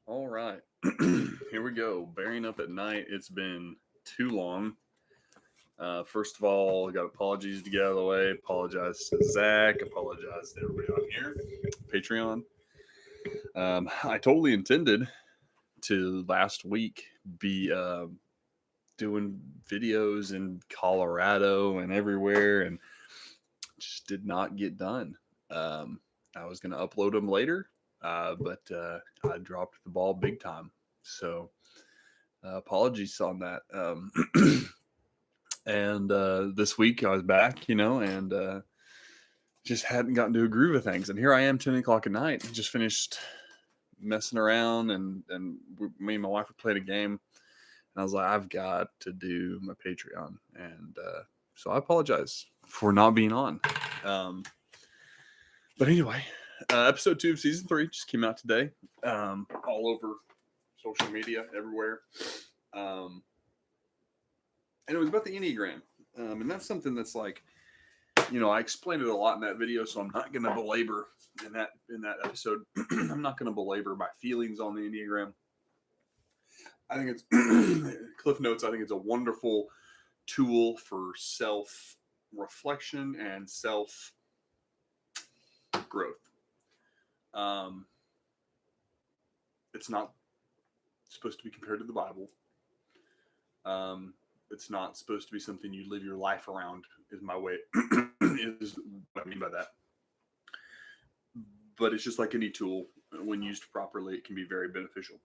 All right. Here we go. Bearing up at night. It's been too long. First of all, I got apologies to get out of the way. Apologize to Zach. Apologize to everybody on here. Patreon. I totally intended to last week be doing videos in Colorado and everywhere, and just did not get done. Um, I was going to upload them later, but I dropped the ball big time. So apologies on that. And this week I was back, and just hadn't gotten to a groove of things. And here I am, 10 o'clock at night, just finished messing around, and me and my wife were playing a game, and I was like, I've got to do my Patreon, and so I apologize for not being on. Um, but anyway, episode 2 of season 3 just came out today, all over social media, everywhere. Um, and it was about the Enneagram. And that's something that's like, I explained it a lot in that video, so I'm not going to belabor in that episode. I'm not going to belabor my feelings on the Enneagram. I think it's Cliff Notes. I think it's a wonderful tool for self reflection and self growth. It's not supposed to be compared to the Bible. It's not supposed to be something you live your life around. Is my way is what I mean by that. But it's just like any tool. When used properly, it can be very beneficial.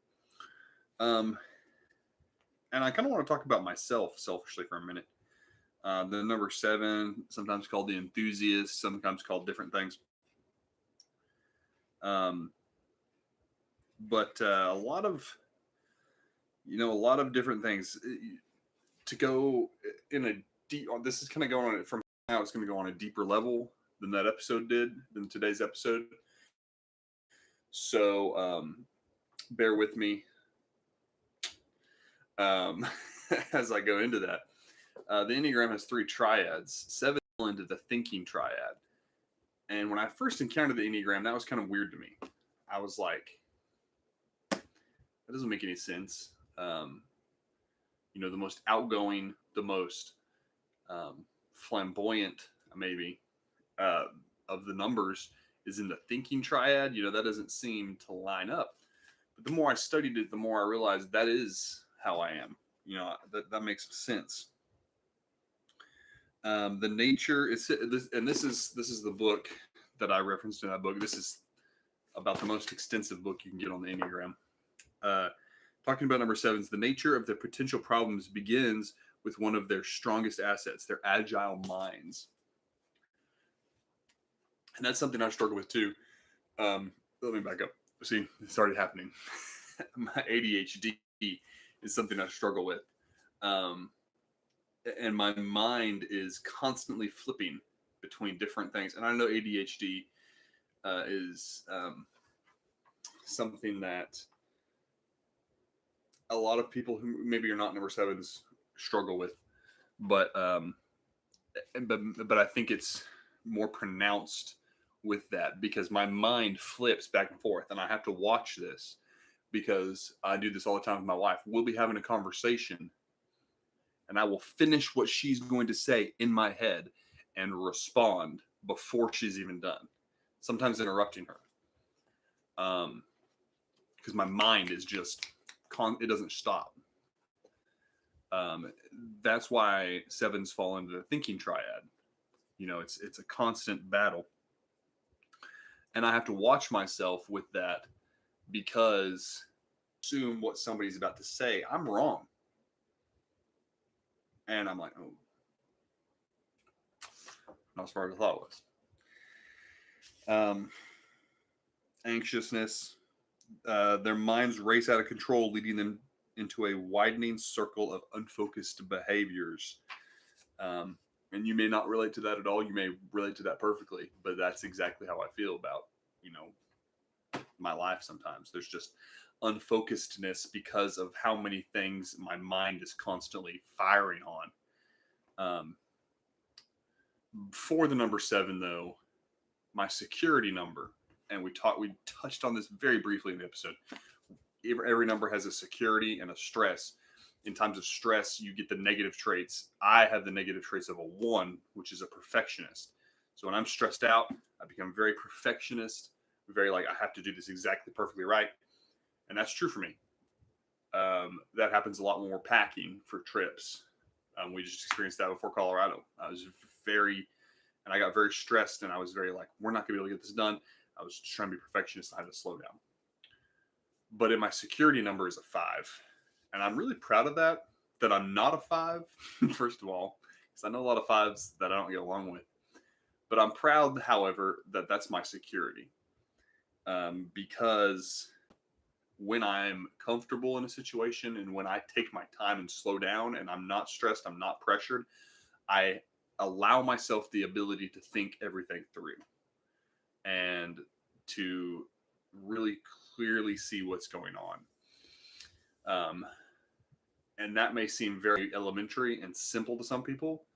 Um, and I kind of want to talk about myself selfishly for a minute. The number 7, sometimes called the enthusiast, sometimes called different things. Um, but a lot of different things to go in a deep. This is kind of going on from now. It's going to go on a deeper level than that episode did, than today's episode. So bear with me as I go into that. The Enneagram has 3 triads. 7 into the thinking triad. And when I first encountered the Enneagram, that was kind of weird to me. I was like, that doesn't make any sense. The most outgoing, the most flamboyant, maybe, of the numbers is in the thinking triad. That doesn't seem to line up. But the more I studied it, the more I realized that is how I am. That makes sense. The nature is this, and this is the book that I referenced in that book. This is about the most extensive book you can get on the Enneagram. Talking about number 7's, the nature of the potential problems begins with one of their strongest assets, their agile minds. And that's something I struggle with too. Let me back up. See, it's already happening. My ADHD is something I struggle with. And my mind is constantly flipping between different things. And I know ADHD is something that a lot of people who maybe are not number 7s struggle with, but I think it's more pronounced with that because my mind flips back and forth, and I have to watch this because I do this all the time with my wife. We'll be having a conversation, and I will finish what she's going to say in my head and respond before she's even done. Sometimes interrupting her, because my mind is just it doesn't stop. That's why 7s fall into the thinking triad. It's a constant battle, and I have to watch myself with that because assume what somebody's about to say, I'm wrong, and I'm like, oh, not as far as I thought it was. Anxiousness. Their minds race out of control, leading them into a widening circle of unfocused behaviors. And you may not relate to that at all. You may relate to that perfectly, but that's exactly how I feel about, my life sometimes. There's just unfocusedness because of how many things my mind is constantly firing on. For the number 7, though, my security number, and we touched on this very briefly in the episode. every number has a security and a stress. In times of stress, you get the negative traits. I have the negative traits of a 1, which is a perfectionist. So when I'm stressed out, I become very perfectionist, very like I have to do this exactly perfectly right, and that's true for me. That happens a lot when we're packing for trips. We just experienced that before Colorado. I got very stressed, and I was very like, we're not gonna be able to get this done. I was just trying to be perfectionist. I had to slow down. But in my security number is a 5, and I'm really proud of that. That I'm not a 5, first of all, because I know a lot of 5s that I don't get along with. But I'm proud, however, that that's my security, because when I'm comfortable in a situation and when I take my time and slow down and I'm not stressed, I'm not pressured, I allow myself the ability to think everything through and to really clearly see what's going on. And that may seem very elementary and simple to some people,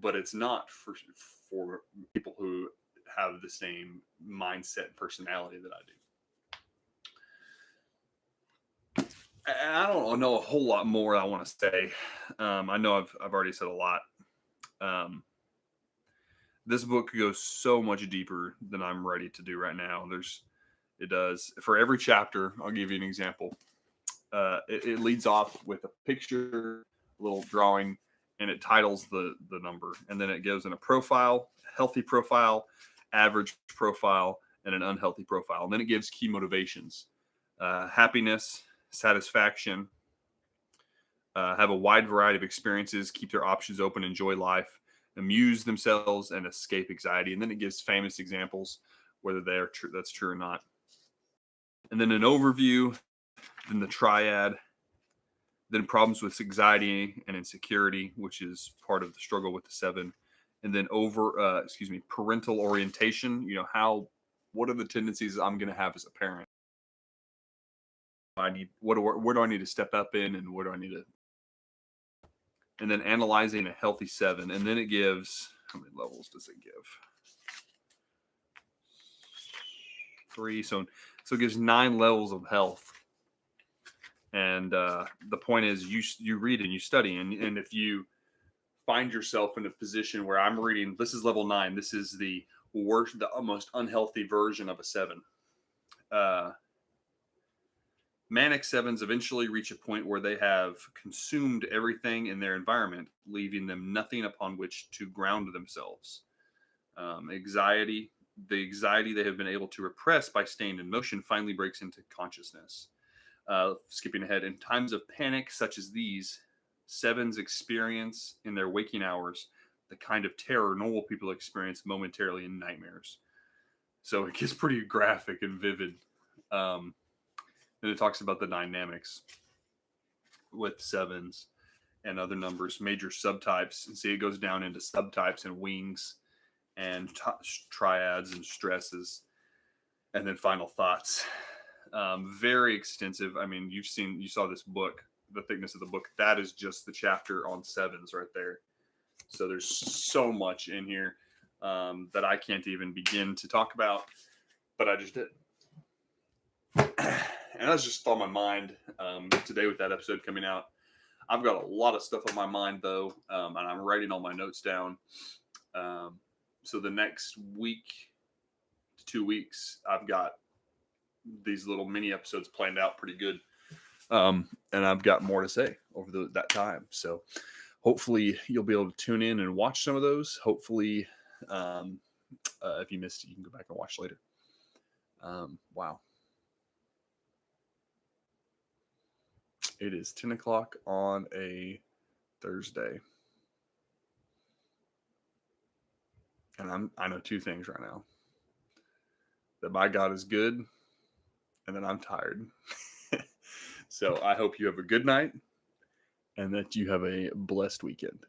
but it's not for people who have the same mindset and personality that I do. And I don't know a whole lot more I want to say. I know I've already said a lot. This book goes so much deeper than I'm ready to do right now. It does for every chapter. I'll give you an example. It leads off with a picture, a little drawing, and it titles the number, and then it gives in a profile, healthy profile, average profile, and an unhealthy profile. And then it gives key motivations: happiness, satisfaction, have a wide variety of experiences, keep their options open, enjoy life, amuse themselves, and escape anxiety. And then it gives famous examples, whether they're true, that's true or not. And then an overview, then the triad, then problems with anxiety and insecurity, which is part of the struggle with the 7. And then parental orientation. What are the tendencies I'm going to have as a parent? Where do I need to step up in, and where do I need to? And then analyzing a healthy 7, and then it gives, how many levels does it give? 3. So it gives 9 levels of health. And the point is, you read and you study, and if you find yourself in a position where I'm reading, this is level 9. This is the worst, the most unhealthy version of a 7. Manic 7s eventually reach a point where they have consumed everything in their environment, leaving them nothing upon which to ground themselves. The anxiety they have been able to repress by staying in motion finally breaks into consciousness. Skipping ahead, in times of panic such as these, 7s experience in their waking hours the kind of terror normal people experience momentarily in nightmares. So it gets pretty graphic and vivid. And it talks about the dynamics with 7s and other numbers, major subtypes. And see, it goes down into subtypes and wings and triads and stresses. And then final thoughts. Very extensive. I mean, you saw this book, the thickness of the book. That is just the chapter on 7s right there. So there's so much in here that I can't even begin to talk about, but I just did. And that's just on my mind today with that episode coming out. I've got a lot of stuff on my mind, though, and I'm writing all my notes down. So the next week to 2 weeks, I've got these little mini episodes planned out pretty good. And I've got more to say over that time. So hopefully you'll be able to tune in and watch some of those. Hopefully, if you missed it, you can go back and watch later. Wow. It is 10 o'clock on a Thursday. And I know 2 things right now. That my God is good, and that I'm tired. So I hope you have a good night and that you have a blessed weekend.